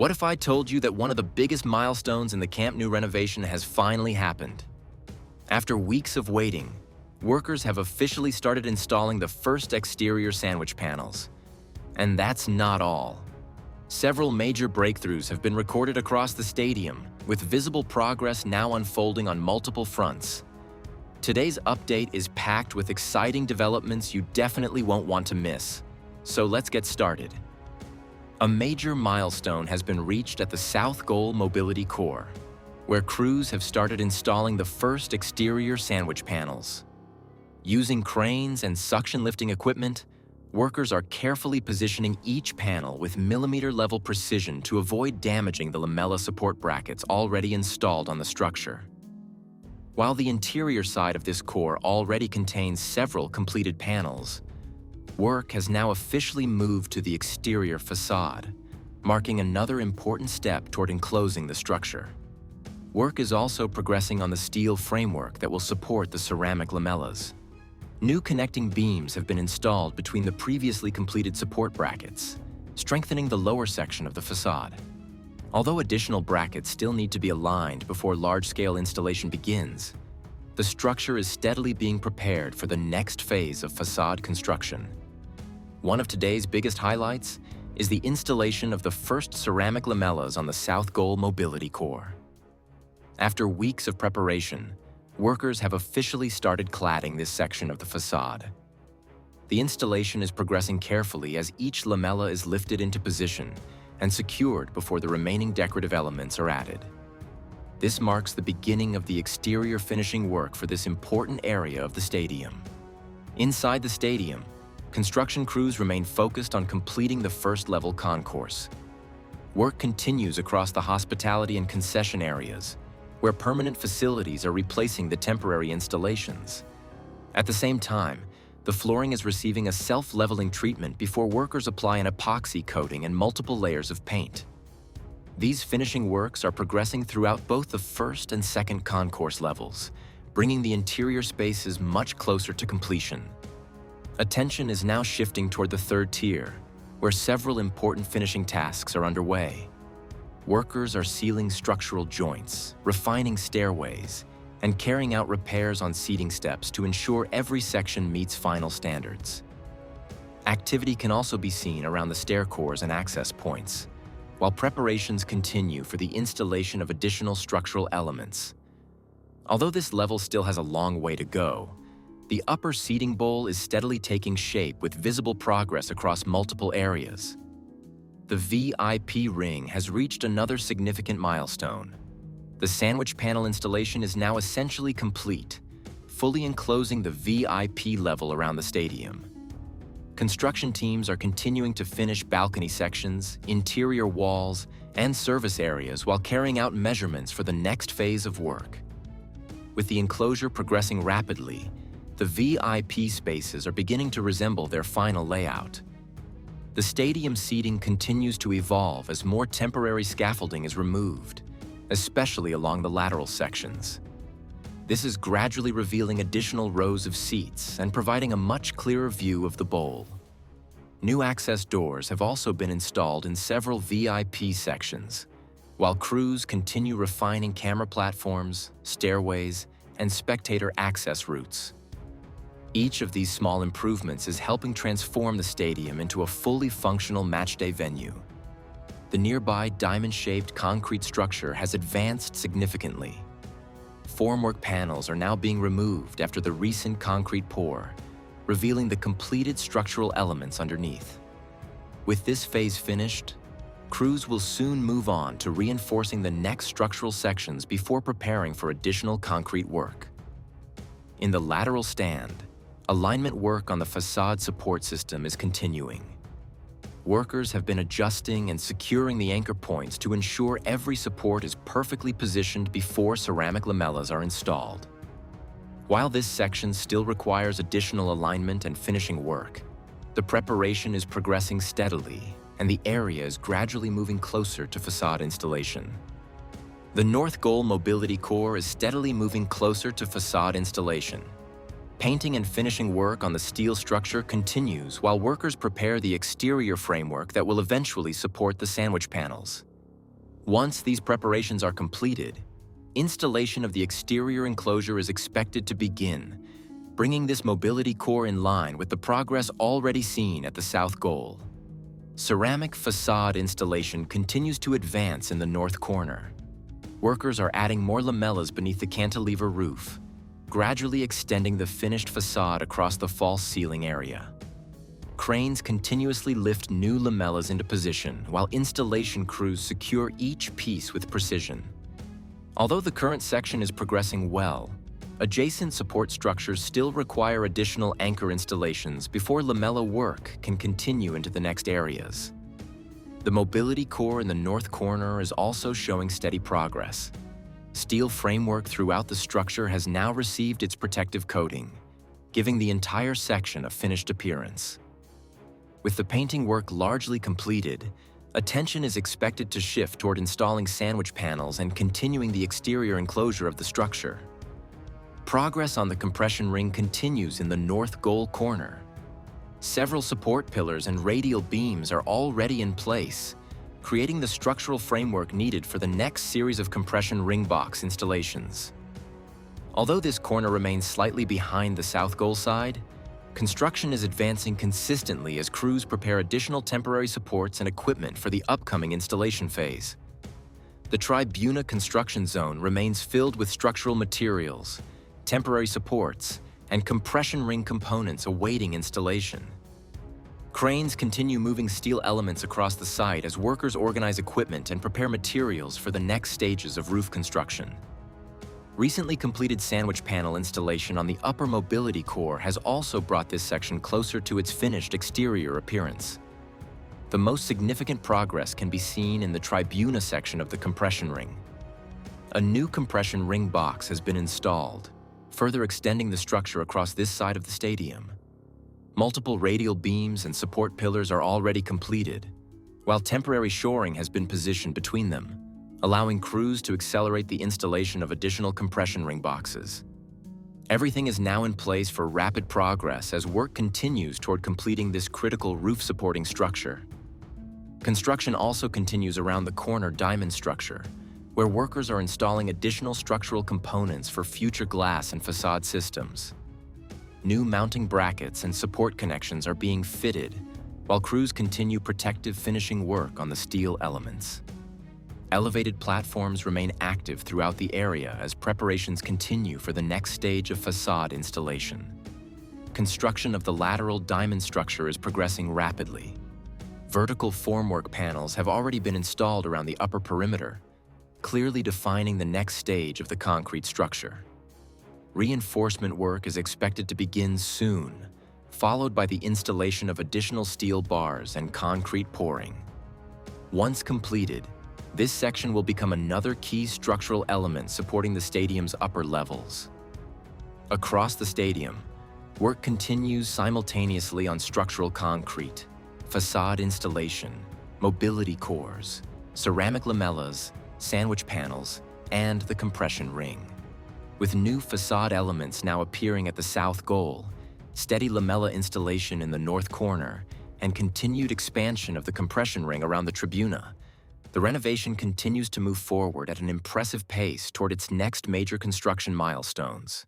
What if I told you that one of the biggest milestones in the Camp Nou renovation has finally happened? After weeks of waiting, workers have officially started installing the first exterior sandwich panels. And that's not all. Several major breakthroughs have been recorded across the stadium, with visible progress now unfolding on multiple fronts. Today's update is packed with exciting developments you definitely won't want to miss. So let's get started. A major milestone has been reached at the South Goal Mobility Core, where crews have started installing the first exterior sandwich panels. Using cranes and suction lifting equipment, workers are carefully positioning each panel with millimeter-level precision to avoid damaging the lamella support brackets already installed on the structure. While the interior side of this core already contains several completed panels, work has now officially moved to the exterior facade, marking another important step toward enclosing the structure. Work is also progressing on the steel framework that will support the ceramic lamellas. New connecting beams have been installed between the previously completed support brackets, strengthening the lower section of the facade. Although additional brackets still need to be aligned before large-scale installation begins, the structure is steadily being prepared for the next phase of facade construction. One of today's biggest highlights is the installation of the first ceramic lamellas on the South Goal Mobility Core. After weeks of preparation, workers have officially started cladding this section of the facade. The installation is progressing carefully as each lamella is lifted into position and secured before the remaining decorative elements are added. This marks the beginning of the exterior finishing work for this important area of the stadium. Inside the stadium, construction crews remain focused on completing the first-level concourse. Work continues across the hospitality and concession areas, where permanent facilities are replacing the temporary installations. At the same time, the flooring is receiving a self-leveling treatment before workers apply an epoxy coating and multiple layers of paint. These finishing works are progressing throughout both the first and second concourse levels, bringing the interior spaces much closer to completion. Attention is now shifting toward the third tier, where several important finishing tasks are underway. Workers are sealing structural joints, refining stairways, and carrying out repairs on seating steps to ensure every section meets final standards. Activity can also be seen around the stair cores and access points, while preparations continue for the installation of additional structural elements. Although this level still has a long way to go, the upper seating bowl is steadily taking shape with visible progress across multiple areas. The VIP ring has reached another significant milestone. The sandwich panel installation is now essentially complete, fully enclosing the VIP level around the stadium. Construction teams are continuing to finish balcony sections, interior walls, and service areas while carrying out measurements for the next phase of work. With the enclosure progressing rapidly, the VIP spaces are beginning to resemble their final layout. The stadium seating continues to evolve as more temporary scaffolding is removed, especially along the lateral sections. This is gradually revealing additional rows of seats and providing a much clearer view of the bowl. New access doors have also been installed in several VIP sections, while crews continue refining camera platforms, stairways, and spectator access routes. Each of these small improvements is helping transform the stadium into a fully functional matchday venue. The nearby diamond-shaped concrete structure has advanced significantly. Formwork panels are now being removed after the recent concrete pour, revealing the completed structural elements underneath. With this phase finished, crews will soon move on to reinforcing the next structural sections before preparing for additional concrete work. In the lateral stand, alignment work on the facade support system is continuing. Workers have been adjusting and securing the anchor points to ensure every support is perfectly positioned before ceramic lamellas are installed. While this section still requires additional alignment and finishing work, the preparation is progressing steadily, and the area is gradually moving closer to facade installation. The North Goal Mobility Core is steadily moving closer to facade installation. Painting and finishing work on the steel structure continues while workers prepare the exterior framework that will eventually support the sandwich panels. Once these preparations are completed, installation of the exterior enclosure is expected to begin, bringing this mobility core in line with the progress already seen at the south goal. Ceramic facade installation continues to advance in the north corner. Workers are adding more lamellas beneath the cantilever roof, gradually extending the finished facade across the false ceiling area. Cranes continuously lift new lamellas into position while installation crews secure each piece with precision. Although the current section is progressing well, adjacent support structures still require additional anchor installations before lamella work can continue into the next areas. The mobility core in the north corner is also showing steady progress. Steel framework throughout the structure has now received its protective coating, giving the entire section a finished appearance. With the painting work largely completed, attention is expected to shift toward installing sandwich panels and continuing the exterior enclosure of the structure. Progress on the compression ring continues in the north goal corner. Several support pillars and radial beams are already in place, creating the structural framework needed for the next series of compression ring box installations. Although this corner remains slightly behind the south goal side, construction is advancing consistently as crews prepare additional temporary supports and equipment for the upcoming installation phase. The Tribuna construction zone remains filled with structural materials, temporary supports, and compression ring components awaiting installation. Cranes continue moving steel elements across the site as workers organize equipment and prepare materials for the next stages of roof construction. Recently completed sandwich panel installation on the upper mobility core has also brought this section closer to its finished exterior appearance. The most significant progress can be seen in the Tribuna section of the compression ring. A new compression ring box has been installed, further extending the structure across this side of the stadium. Multiple radial beams and support pillars are already completed, while temporary shoring has been positioned between them, allowing crews to accelerate the installation of additional compression ring boxes. Everything is now in place for rapid progress as work continues toward completing this critical roof-supporting structure. Construction also continues around the corner diamond structure, where workers are installing additional structural components for future glass and facade systems. New mounting brackets and support connections are being fitted, while crews continue protective finishing work on the steel elements. Elevated platforms remain active throughout the area as preparations continue for the next stage of facade installation. Construction of the lateral diamond structure is progressing rapidly. Vertical formwork panels have already been installed around the upper perimeter, clearly defining the next stage of the concrete structure. Reinforcement work is expected to begin soon, followed by the installation of additional steel bars and concrete pouring. Once completed, this section will become another key structural element supporting the stadium's upper levels. Across the stadium, work continues simultaneously on structural concrete, facade installation, mobility cores, ceramic lamellas, sandwich panels, and the compression ring. With new facade elements now appearing at the south goal, steady lamella installation in the north corner, and continued expansion of the compression ring around the Tribuna, the renovation continues to move forward at an impressive pace toward its next major construction milestones.